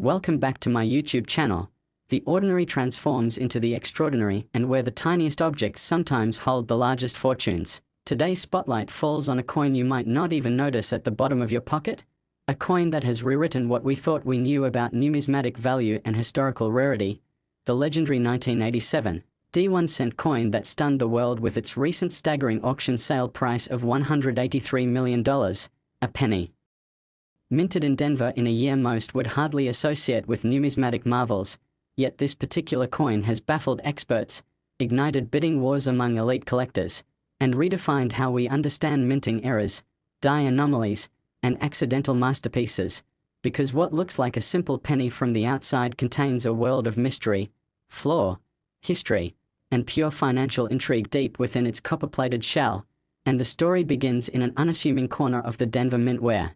Welcome back to my YouTube channel. The ordinary transforms into the extraordinary, and where the tiniest objects sometimes hold the largest fortunes. Today's spotlight falls on a coin you might not even notice at the bottom of your pocket. A coin that has rewritten what we thought we knew about numismatic value and historical rarity. The legendary 1987 D1 coin that stunned the world with its recent staggering auction sale price of $183 million, a penny. Minted in Denver in a year most would hardly associate with numismatic marvels, yet this particular coin has baffled experts, ignited bidding wars among elite collectors, and redefined how we understand minting errors, die anomalies, and accidental masterpieces, because what looks like a simple penny from the outside contains a world of mystery, flaw, history, and pure financial intrigue deep within its copper-plated shell, and the story begins in an unassuming corner of the Denver Mint where,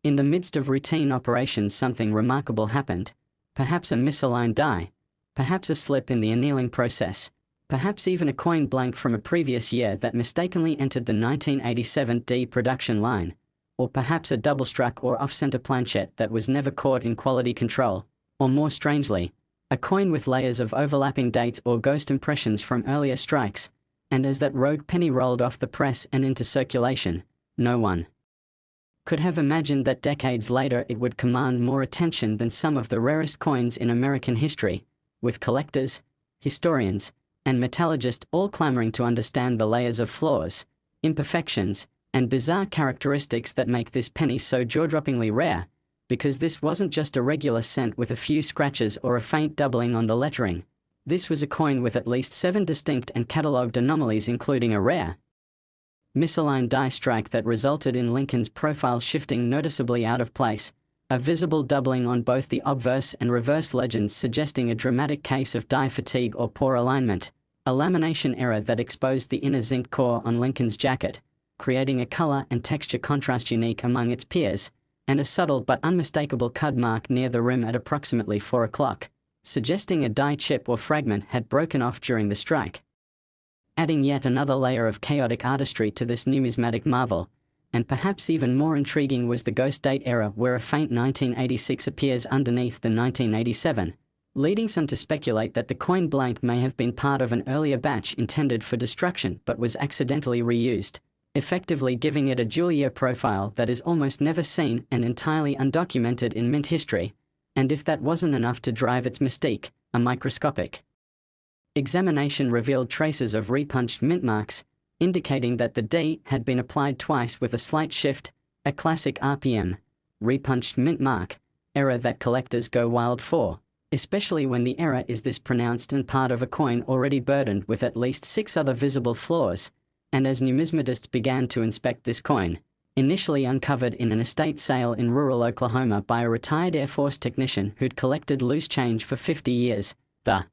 in the midst of routine operations, something remarkable happened. Perhaps a misaligned die, perhaps a slip in the annealing process, perhaps even a coin blank from a previous year that mistakenly entered the 1987 D production line, or perhaps a double-struck or off-center planchette that was never caught in quality control, or more strangely, a coin with layers of overlapping dates or ghost impressions from earlier strikes, and as that rogue penny rolled off the press and into circulation, no one could have imagined that decades later it would command more attention than some of the rarest coins in American history, with collectors, historians, and metallurgists all clamoring to understand the layers of flaws, imperfections, and bizarre characteristics that make this penny so jaw-droppingly rare, because this wasn't just a regular cent with a few scratches or a faint doubling on the lettering. This was a coin with at least 7 distinct and catalogued anomalies, including a rare misaligned die strike that resulted in Lincoln's profile shifting noticeably out of place, a visible doubling on both the obverse and reverse legends suggesting a dramatic case of die fatigue or poor alignment, a lamination error that exposed the inner zinc core on Lincoln's jacket, creating a color and texture contrast unique among its peers, and a subtle but unmistakable cud mark near the rim at approximately 4 o'clock, suggesting a die chip or fragment had broken off during the strike. Adding yet another layer of chaotic artistry to this numismatic marvel, and perhaps even more intriguing was the ghost date error where a faint 1986 appears underneath the 1987, leading some to speculate that the coin blank may have been part of an earlier batch intended for destruction but was accidentally reused, effectively giving it a dual-year profile that is almost never seen and entirely undocumented in mint history, and if that wasn't enough to drive its mystique, a microscopic examination revealed traces of repunched mint marks, indicating that the D had been applied twice with a slight shift, a classic RPM, repunched mint mark, error that collectors go wild for, especially when the error is this pronounced and part of a coin already burdened with at least 6 other visible flaws. And as numismatists began to inspect this coin, initially uncovered in an estate sale in rural Oklahoma by a retired Air Force technician who'd collected loose change for 50 years, the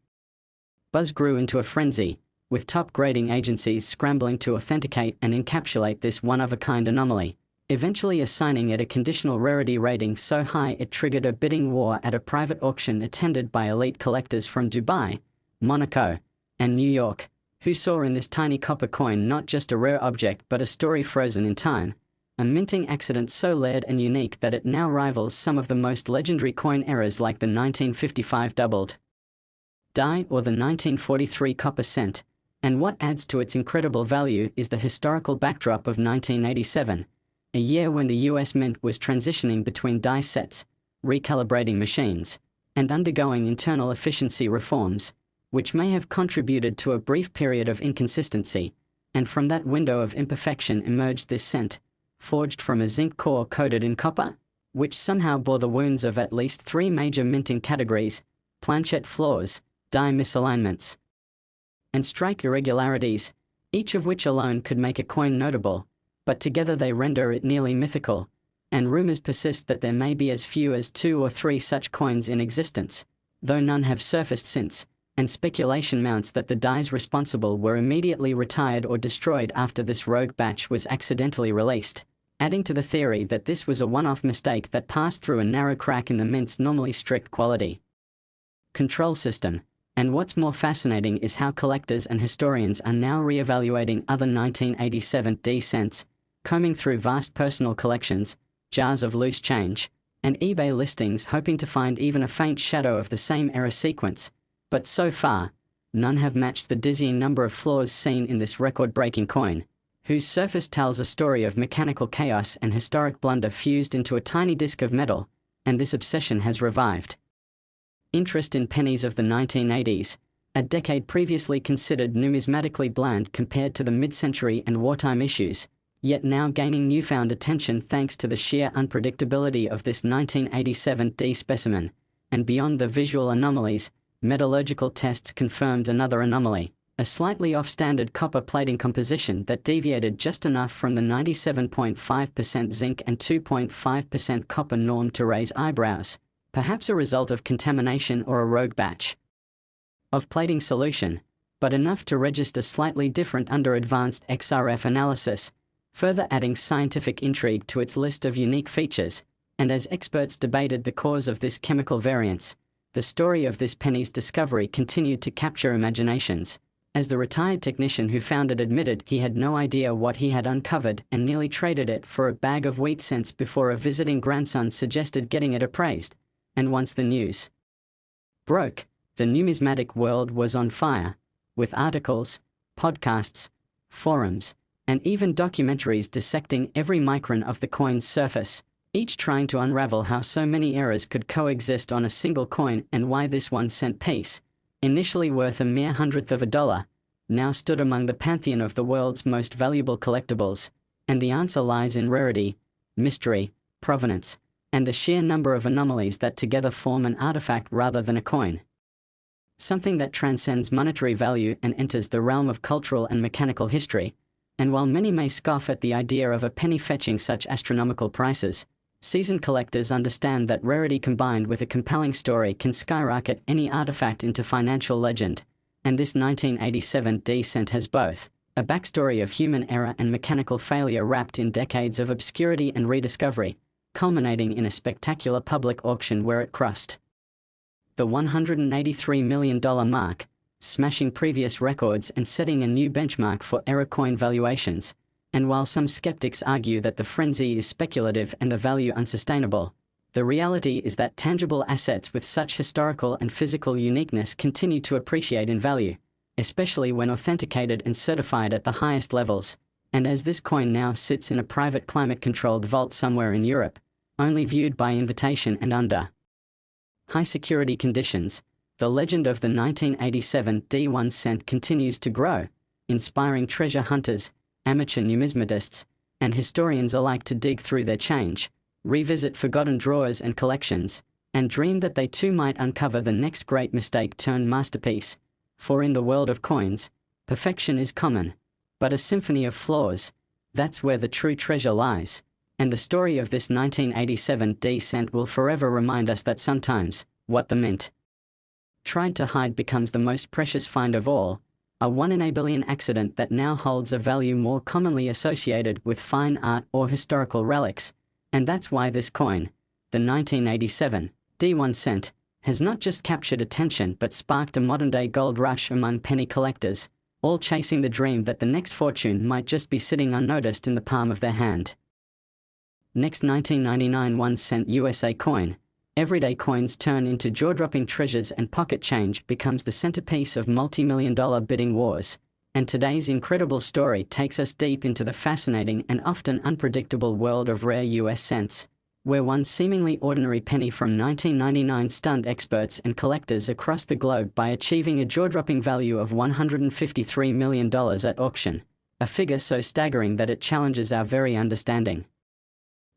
buzz grew into a frenzy, with top grading agencies scrambling to authenticate and encapsulate this one-of-a-kind anomaly, eventually assigning it a conditional rarity rating so high it triggered a bidding war at a private auction attended by elite collectors from Dubai, Monaco, and New York, who saw in this tiny copper coin not just a rare object but a story frozen in time, a minting accident so layered and unique that it now rivals some of the most legendary coin errors like the 1955 doubled die or the 1943 copper cent. And what adds to its incredible value is the historical backdrop of 1987, a year when the US Mint was transitioning between die sets, recalibrating machines, and undergoing internal efficiency reforms, which may have contributed to a brief period of inconsistency, and from that window of imperfection emerged this cent, forged from a zinc core coated in copper, which somehow bore the wounds of at least 3 major minting categories: planchette flaws, die misalignments, and strike irregularities, each of which alone could make a coin notable, but together they render it nearly mythical, and rumors persist that there may be as few as 2 or 3 such coins in existence, though none have surfaced since, and speculation mounts that the dies responsible were immediately retired or destroyed after this rogue batch was accidentally released, adding to the theory that this was a one-off mistake that passed through a narrow crack in the mint's normally strict quality control system. And what's more fascinating is how collectors and historians are now re-evaluating other 1987 D cents, combing through vast personal collections, jars of loose change, and eBay listings hoping to find even a faint shadow of the same error sequence, but so far, none have matched the dizzying number of flaws seen in this record-breaking coin, whose surface tells a story of mechanical chaos and historic blunder fused into a tiny disc of metal, and this obsession has revived interest in pennies of the 1980s, a decade previously considered numismatically bland compared to the mid-century and wartime issues, yet now gaining newfound attention thanks to the sheer unpredictability of this 1987 D specimen, and beyond the visual anomalies, metallurgical tests confirmed another anomaly, a slightly off-standard copper plating composition that deviated just enough from the 97.5% zinc and 2.5% copper norm to raise eyebrows, perhaps a result of contamination or a rogue batch of plating solution, but enough to register slightly different under advanced XRF analysis, further adding scientific intrigue to its list of unique features. And as experts debated the cause of this chemical variance, the story of this penny's discovery continued to capture imaginations, as the retired technician who found it admitted he had no idea what he had uncovered and nearly traded it for a bag of wheat cents before a visiting grandson suggested getting it appraised. And once the news broke, the numismatic world was on fire, with articles, podcasts, forums, and even documentaries dissecting every micron of the coin's surface, each trying to unravel how so many errors could coexist on a single coin and why this 1-cent piece, initially worth a mere hundredth of a dollar, now stood among the pantheon of the world's most valuable collectibles, and the answer lies in rarity, mystery, provenance, and the sheer number of anomalies that together form an artifact rather than a coin. Something that transcends monetary value and enters the realm of cultural and mechanical history. And while many may scoff at the idea of a penny fetching such astronomical prices, seasoned collectors understand that rarity combined with a compelling story can skyrocket any artifact into financial legend, and this 1987 D cent has both a backstory of human error and mechanical failure wrapped in decades of obscurity and rediscovery, culminating in a spectacular public auction where it crossed the $183 million mark, smashing previous records and setting a new benchmark for error coin valuations. And while some skeptics argue that the frenzy is speculative and the value unsustainable, the reality is that tangible assets with such historical and physical uniqueness continue to appreciate in value, especially when authenticated and certified at the highest levels. And as this coin now sits in a private climate-controlled vault somewhere in Europe, only viewed by invitation and under high-security conditions, the legend of the 1987 D1 cent continues to grow, inspiring treasure hunters, amateur numismatists, and historians alike to dig through their change, revisit forgotten drawers and collections, and dream that they too might uncover the next great mistake turned masterpiece. For in the world of coins, perfection is common, but a symphony of flaws, that's where the true treasure lies. And the story of this 1987 D cent will forever remind us that sometimes, what the mint tried to hide becomes the most precious find of all, a 1 in a billion accident that now holds a value more commonly associated with fine art or historical relics. And that's why this coin, the 1987 D1 cent, has not just captured attention but sparked a modern-day gold rush among penny collectors, all chasing the dream that the next fortune might just be sitting unnoticed in the palm of their hand. Next 1999 1-cent USA coin. Everyday coins turn into jaw-dropping treasures and pocket change becomes the centerpiece of multi-million-dollar bidding wars. And today's incredible story takes us deep into the fascinating and often unpredictable world of rare US cents, where one seemingly ordinary penny from 1999 stunned experts and collectors across the globe by achieving a jaw-dropping value of $153 million at auction, a figure so staggering that it challenges our very understanding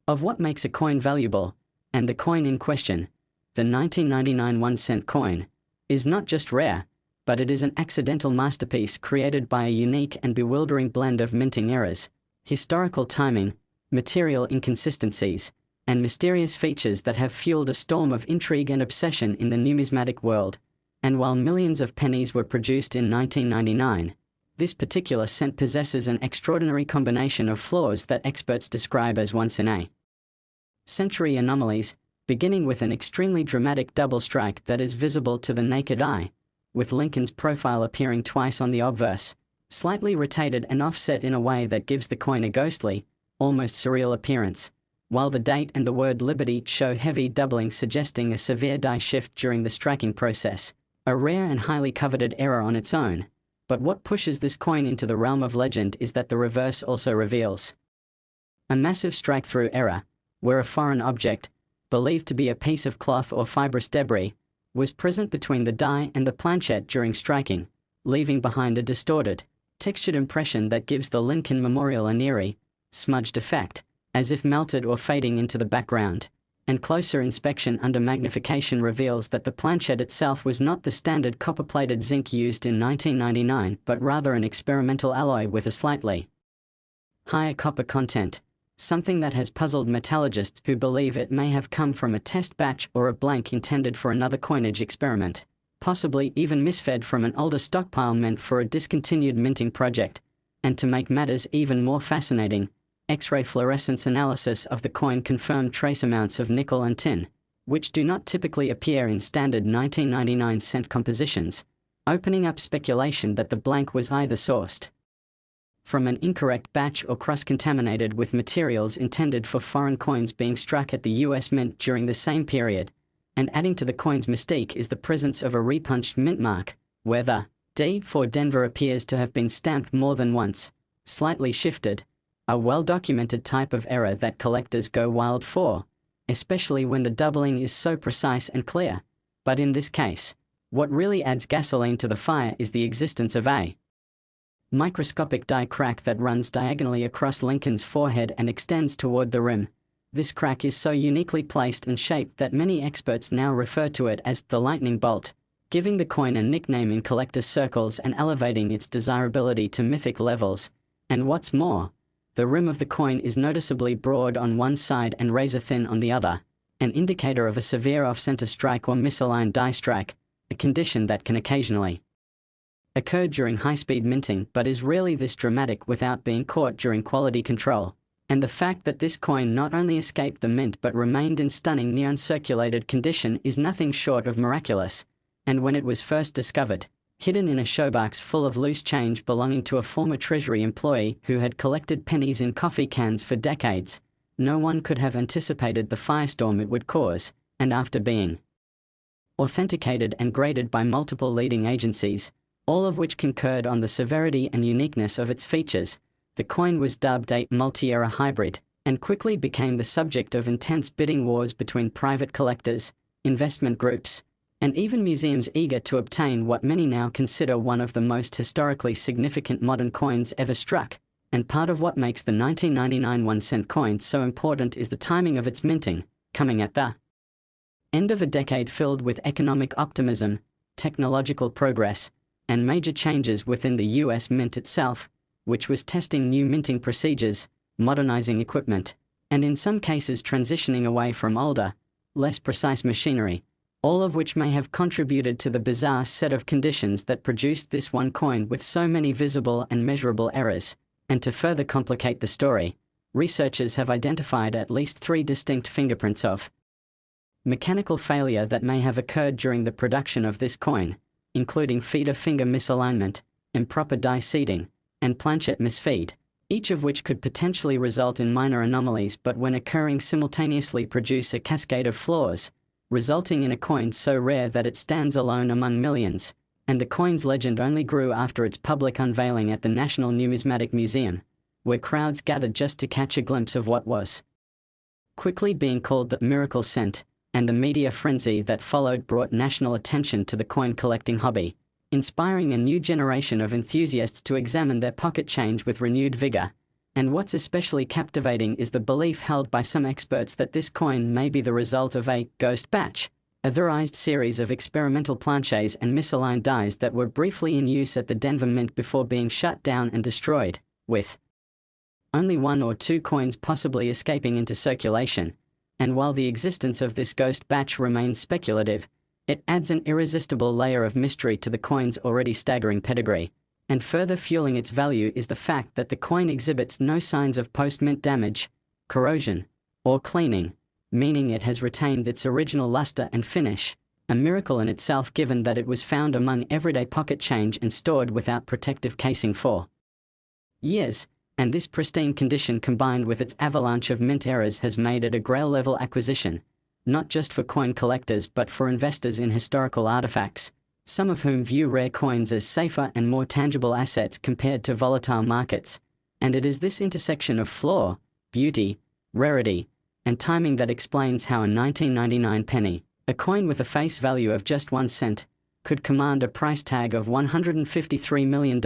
of what makes a coin valuable. And the coin in question, the 1999 1-cent coin, is not just rare, but it is an accidental masterpiece created by a unique and bewildering blend of minting errors, historical timing, material inconsistencies, and mysterious features that have fueled a storm of intrigue and obsession in the numismatic world. And while millions of pennies were produced in 1999, this particular cent possesses an extraordinary combination of flaws that experts describe as once-in-a-century anomalies, beginning with an extremely dramatic double strike that is visible to the naked eye, with Lincoln's profile appearing twice on the obverse, slightly rotated and offset in a way that gives the coin a ghostly, almost surreal appearance, while the date and the word liberty show heavy doubling, suggesting a severe die shift during the striking process, a rare and highly coveted error on its own. But what pushes this coin into the realm of legend is that the reverse also reveals a massive strike-through error, where a foreign object, believed to be a piece of cloth or fibrous debris, was present between the die and the planchette during striking, leaving behind a distorted, textured impression that gives the Lincoln Memorial an eerie, smudged effect, as if melted or fading into the background. And closer inspection under magnification reveals that the planchette itself was not the standard copper-plated zinc used in 1999, but rather an experimental alloy with a slightly higher copper content, something that has puzzled metallurgists who believe it may have come from a test batch or a blank intended for another coinage experiment, possibly even misfed from an older stockpile meant for a discontinued minting project. And to make matters even more fascinating, X-ray fluorescence analysis of the coin confirmed trace amounts of nickel and tin, which do not typically appear in standard 1999 cent compositions, opening up speculation that the blank was either sourced from an incorrect batch or cross-contaminated with materials intended for foreign coins being struck at the US Mint during the same period. And adding to the coin's mystique is the presence of a repunched mint mark, where the D for Denver appears to have been stamped more than once, slightly shifted, a well-documented type of error that collectors go wild for, especially when the doubling is so precise and clear. But in this case, what really adds gasoline to the fire is the existence of a microscopic die crack that runs diagonally across Lincoln's forehead and extends toward the rim. This crack is so uniquely placed and shaped that many experts now refer to it as the lightning bolt, giving the coin a nickname in collector circles and elevating its desirability to mythic levels. And what's more, the rim of the coin is noticeably broad on one side and razor-thin on the other, an indicator of a severe off-center strike or misaligned die strike, a condition that can occasionally occur during high-speed minting but is rarely this dramatic without being caught during quality control. And the fact that this coin not only escaped the mint but remained in stunning neon-circulated condition is nothing short of miraculous. And when it was first discovered, hidden in a showbox full of loose change belonging to a former Treasury employee who had collected pennies in coffee cans for decades, no one could have anticipated the firestorm it would cause. And after being authenticated and graded by multiple leading agencies, all of which concurred on the severity and uniqueness of its features, the coin was dubbed a multi-era hybrid, and quickly became the subject of intense bidding wars between private collectors, investment groups, and even museums eager to obtain what many now consider one of the most historically significant modern coins ever struck. And part of what makes the 1999 1-cent coin so important is the timing of its minting, coming at the end of a decade filled with economic optimism, technological progress, and major changes within the US Mint itself, which was testing new minting procedures, modernizing equipment, and in some cases transitioning away from older, less precise machinery, all of which may have contributed to the bizarre set of conditions that produced this one coin with so many visible and measurable errors. And to further complicate the story, researchers have identified at least 3 distinct fingerprints of mechanical failure that may have occurred during the production of this coin, including feeder finger misalignment, improper die seating, and planchette misfeed, each of which could potentially result in minor anomalies but when occurring simultaneously produce a cascade of flaws, resulting in a coin so rare that it stands alone among millions. And the coin's legend only grew after its public unveiling at the National Numismatic Museum, where crowds gathered just to catch a glimpse of what was quickly being called the miracle cent, and the media frenzy that followed brought national attention to the coin collecting hobby, inspiring a new generation of enthusiasts to examine their pocket change with renewed vigor. And what's especially captivating is the belief held by some experts that this coin may be the result of a ghost batch, a theorized series of experimental planchets and misaligned dies that were briefly in use at the Denver Mint before being shut down and destroyed, with only 1 or 2 coins possibly escaping into circulation. And while the existence of this ghost batch remains speculative, it adds an irresistible layer of mystery to the coin's already staggering pedigree. And further fueling its value is the fact that the coin exhibits no signs of post-mint damage, corrosion, or cleaning, meaning it has retained its original luster and finish, a miracle in itself given that it was found among everyday pocket change and stored without protective casing for years. And this pristine condition combined with its avalanche of mint errors has made it a grail-level acquisition, not just for coin collectors but for investors in historical artifacts, some of whom view rare coins as safer and more tangible assets compared to volatile markets. And it is this intersection of flaw, beauty, rarity, and timing that explains how a 1999 penny, a coin with a face value of just 1 cent, could command a price tag of $153 million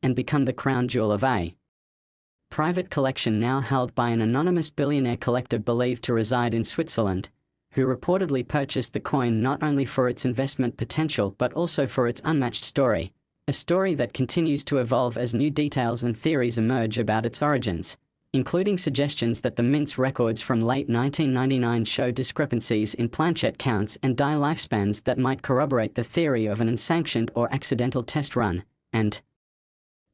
and become the crown jewel of a private collection now held by an anonymous billionaire collector believed to reside in Switzerland, who reportedly purchased the coin not only for its investment potential but also for its unmatched story, a story that continues to evolve as new details and theories emerge about its origins, including suggestions that the mint's records from late 1999 show discrepancies in planchette counts and die lifespans that might corroborate the theory of an unsanctioned or accidental test run, and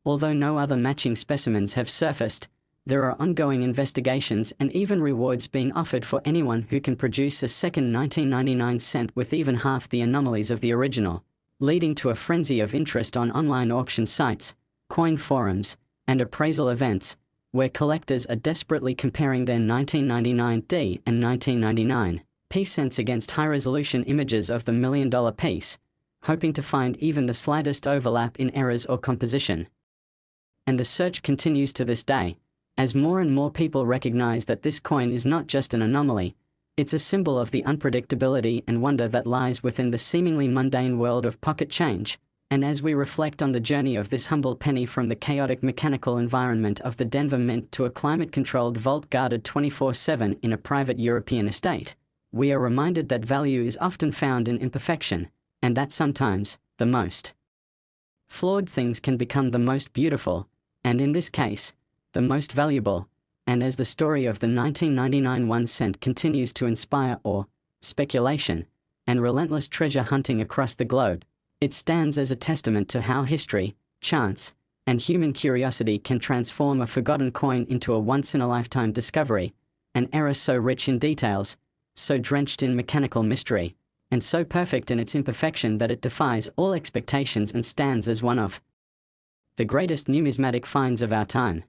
although no other matching specimens have surfaced, there are ongoing investigations and even rewards being offered for anyone who can produce a second 1999 cent with even half the anomalies of the original, leading to a frenzy of interest on online auction sites, coin forums, and appraisal events, where collectors are desperately comparing their 1999D and 1999 P cents against high-resolution images of the million-dollar piece, hoping to find even the slightest overlap in errors or composition. And the search continues to this day, as more and more people recognize that this coin is not just an anomaly, it's a symbol of the unpredictability and wonder that lies within the seemingly mundane world of pocket change. And as we reflect on the journey of this humble penny from the chaotic mechanical environment of the Denver Mint to a climate-controlled vault guarded 24/7 in a private European estate, we are reminded that value is often found in imperfection, and that sometimes, the most flawed things can become the most beautiful, and in this case, the most valuable. And as the story of the 1999 1 cent continues to inspire awe, speculation, and relentless treasure hunting across the globe, it stands as a testament to how history, chance, and human curiosity can transform a forgotten coin into a once-in-a-lifetime discovery, an era so rich in details, so drenched in mechanical mystery, and so perfect in its imperfection that it defies all expectations and stands as one of the greatest numismatic finds of our time.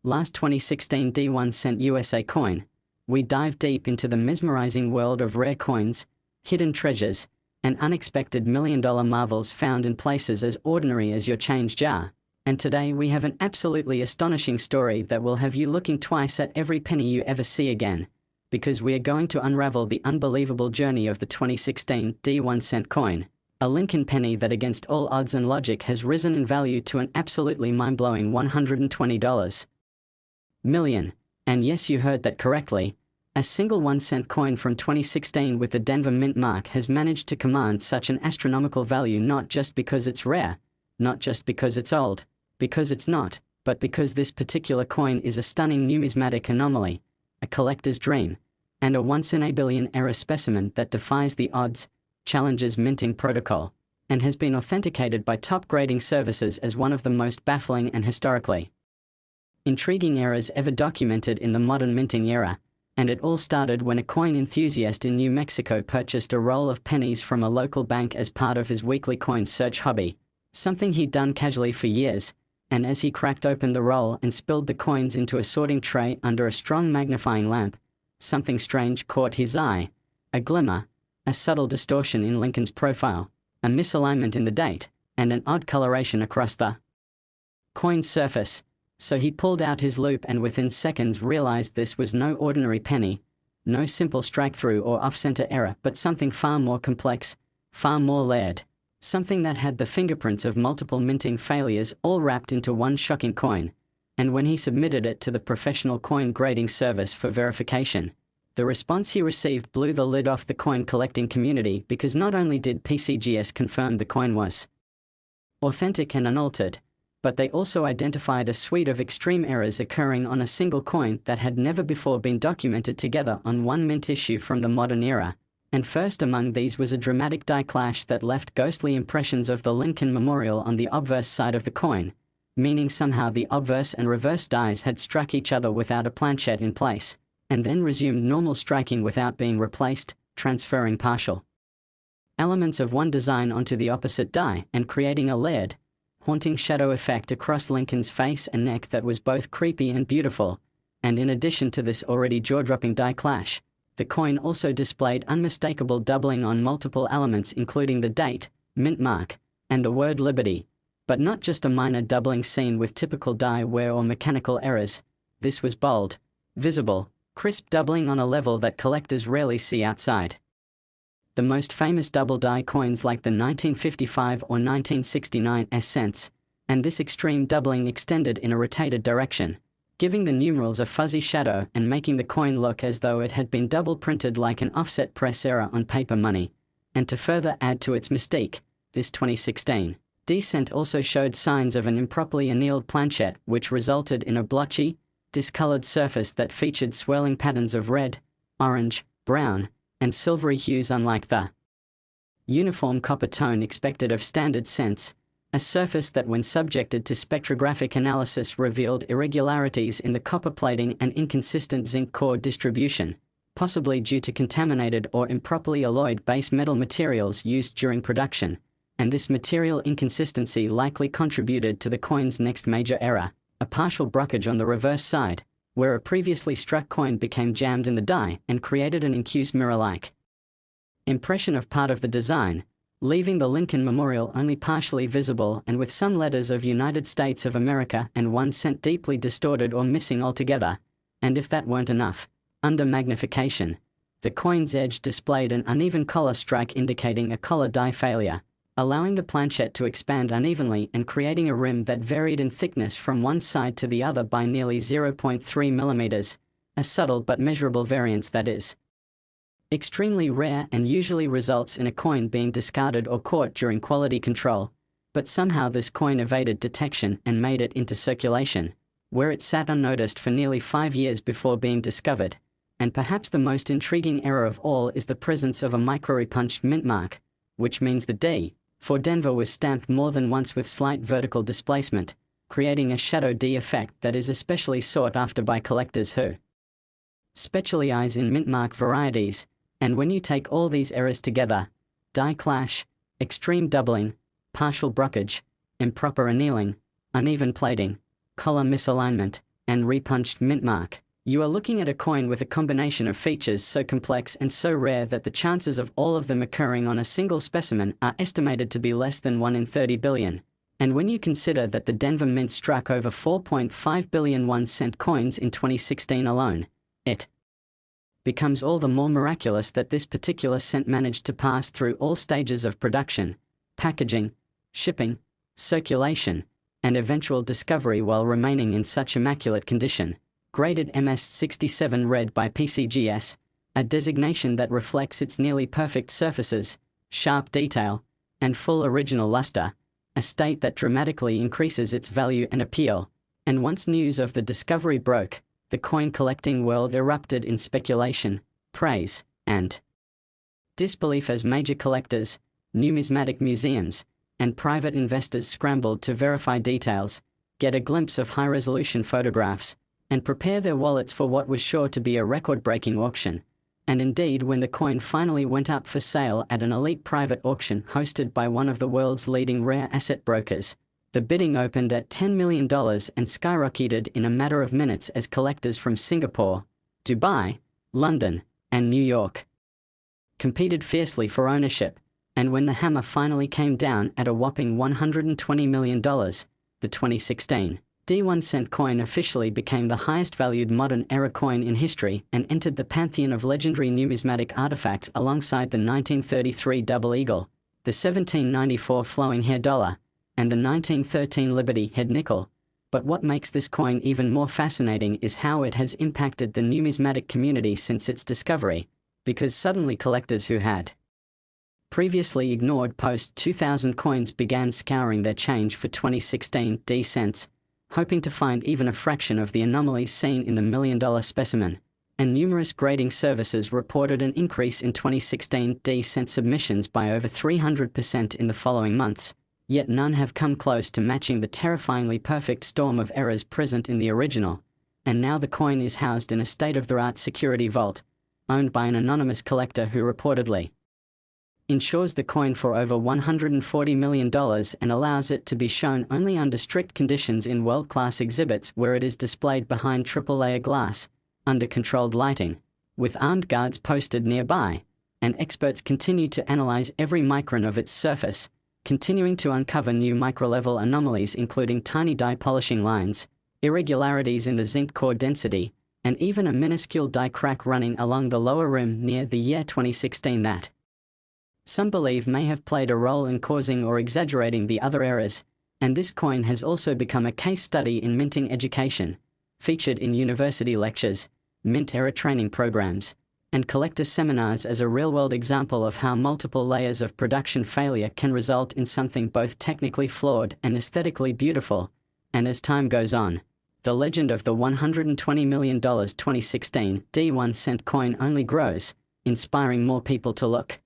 Last 2016 D1 cent USA coin, we dive deep into the mesmerizing world of rare coins, hidden treasures, and unexpected million-dollar marvels found in places as ordinary as your change jar. And today we have an absolutely astonishing story that will have you looking twice at every penny you ever see again, because we are going to unravel the unbelievable journey of the 2016 D1 cent coin, a Lincoln penny that against all odds and logic has risen in value to an absolutely mind-blowing $120 million. And yes, you heard that correctly. A single 1 cent coin from 2016 with the Denver Mint mark has managed to command such an astronomical value not just because it's rare, not just because it's old, because it's not, but because this particular coin is a stunning numismatic anomaly, a collector's dream, and a once-in-a-billion error specimen that defies the odds, challenges minting protocol, and has been authenticated by top grading services as one of the most baffling and historically intriguing errors ever documented in the modern minting era. And it all started when a coin enthusiast in New Mexico purchased a roll of pennies from a local bank as part of his weekly coin search hobby, something he'd done casually for years. And as he cracked open the roll and spilled the coins into a sorting tray under a strong magnifying lamp, something strange caught his eye, a glimmer, a subtle distortion in Lincoln's profile, a misalignment in the date, and an odd coloration across the coin's surface. So he pulled out his loupe and within seconds realized this was no ordinary penny, no simple strike-through or off-center error, but something far more complex, far more layered, something that had the fingerprints of multiple minting failures all wrapped into one shocking coin. And when he submitted it to the professional coin grading service for verification, the response he received blew the lid off the coin collecting community, because not only did PCGS confirm the coin was authentic and unaltered, but they also identified a suite of extreme errors occurring on a single coin that had never before been documented together on one mint issue from the modern era. And first among these was a dramatic die clash that left ghostly impressions of the Lincoln memorial on the obverse side of the coin, meaning somehow the obverse and reverse dies had struck each other without a planchette in place, and then resumed normal striking without being replaced, transferring partial elements of one design onto the opposite die and creating a layered, haunting shadow effect across Lincoln's face and neck that was both creepy and beautiful. And in addition to this already jaw-dropping die clash, the coin also displayed unmistakable doubling on multiple elements including the date, mint mark, and the word liberty. But not just a minor doubling seen with typical die wear or mechanical errors. This was bold, visible, crisp doubling on a level that collectors rarely see outside. The most famous double die coins like the 1955 or 1969 cents, and this extreme doubling extended in a rotated direction, giving the numerals a fuzzy shadow and making the coin look as though it had been double printed like an offset press error on paper money. And to further add to its mystique, this 2016 D-cent also showed signs of an improperly annealed planchette, which resulted in a blotchy, discolored surface that featured swirling patterns of red, orange, brown, and silvery hues unlike the uniform copper tone expected of standard cents, a surface that when subjected to spectrographic analysis revealed irregularities in the copper plating and inconsistent zinc core distribution, possibly due to contaminated or improperly alloyed base metal materials used during production, and this material inconsistency likely contributed to the coin's next major error, a partial brockage on the reverse side, where a previously struck coin became jammed in the die and created an incused mirror-like impression of part of the design, leaving the Lincoln Memorial only partially visible and with some letters of United States of America and 1 cent deeply distorted or missing altogether. And if that weren't enough, under magnification, the coin's edge displayed an uneven collar strike indicating a collar die failure, allowing the planchette to expand unevenly and creating a rim that varied in thickness from one side to the other by nearly 0.3 millimeters, a subtle but measurable variance that is extremely rare and usually results in a coin being discarded or caught during quality control. But somehow this coin evaded detection and made it into circulation, where it sat unnoticed for nearly 5 years before being discovered. And perhaps the most intriguing error of all is the presence of a micro-repunched mint mark, which means the D for Denver was stamped more than once with slight vertical displacement, creating a shadow D effect that is especially sought after by collectors who specialize in mint mark varieties. And when you take all these errors together, die clash, extreme doubling, partial brockage, improper annealing, uneven plating, collar misalignment, and repunched mint mark, you are looking at a coin with a combination of features so complex and so rare that the chances of all of them occurring on a single specimen are estimated to be less than 1 in 30 billion. And when you consider that the Denver Mint struck over 4.5 billion 1-cent coins in 2016 alone, it becomes all the more miraculous that this particular cent managed to pass through all stages of production, packaging, shipping, circulation, and eventual discovery while remaining in such immaculate condition. Graded MS67 Red by PCGS, a designation that reflects its nearly perfect surfaces, sharp detail, and full original luster, a state that dramatically increases its value and appeal. And once news of the discovery broke, the coin collecting world erupted in speculation, praise, and disbelief as major collectors, numismatic museums, and private investors scrambled to verify details, get a glimpse of high-resolution photographs, and prepare their wallets for what was sure to be a record-breaking auction. And indeed, when the coin finally went up for sale at an elite private auction hosted by one of the world's leading rare asset brokers, the bidding opened at $10 million and skyrocketed in a matter of minutes as collectors from Singapore, Dubai, London, and New York competed fiercely for ownership. And when the hammer finally came down at a whopping $120 million, the 2016 D1 cent coin officially became the highest valued modern era coin in history and entered the pantheon of legendary numismatic artifacts alongside the 1933 Double Eagle, the 1794 Flowing Hair Dollar, and the 1913 Liberty Head Nickel. But what makes this coin even more fascinating is how it has impacted the numismatic community since its discovery, because suddenly collectors who had previously ignored post-2000 coins began scouring their change for 2016 D cents, hoping to find even a fraction of the anomalies seen in the $1 million specimen. And numerous grading services reported an increase in 2016 D cent submissions by over 300% in the following months. Yet none have come close to matching the terrifyingly perfect storm of errors present in the original. And now the coin is housed in a state-of-the-art security vault, owned by an anonymous collector who reportedly insures the coin for over $140 million and allows it to be shown only under strict conditions in world-class exhibits where it is displayed behind triple-layer glass, under controlled lighting, with armed guards posted nearby, and experts continue to analyze every micron of its surface, continuing to uncover new micro-level anomalies including tiny die polishing lines, irregularities in the zinc core density, and even a minuscule die crack running along the lower rim near the year 2016 that some believe may have played a role in causing or exaggerating the other errors, and this coin has also become a case study in minting education, featured in university lectures, mint-era training programs, and collector seminars as a real-world example of how multiple layers of production failure can result in something both technically flawed and aesthetically beautiful. And as time goes on, the legend of the $120 million 2016 D1 cent coin only grows, inspiring more people to look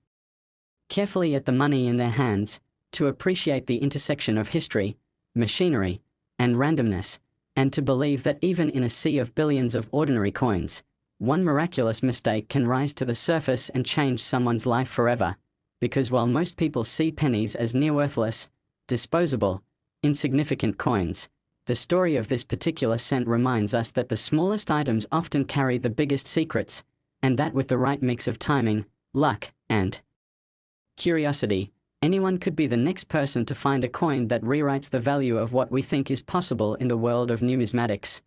carefully at the money in their hands, to appreciate the intersection of history, machinery, and randomness, and to believe that even in a sea of billions of ordinary coins, one miraculous mistake can rise to the surface and change someone's life forever. Because while most people see pennies as near-worthless, disposable, insignificant coins, the story of this particular cent reminds us that the smallest items often carry the biggest secrets, and that with the right mix of timing, luck, and curiosity, anyone could be the next person to find a coin that rewrites the value of what we think is possible in the world of numismatics.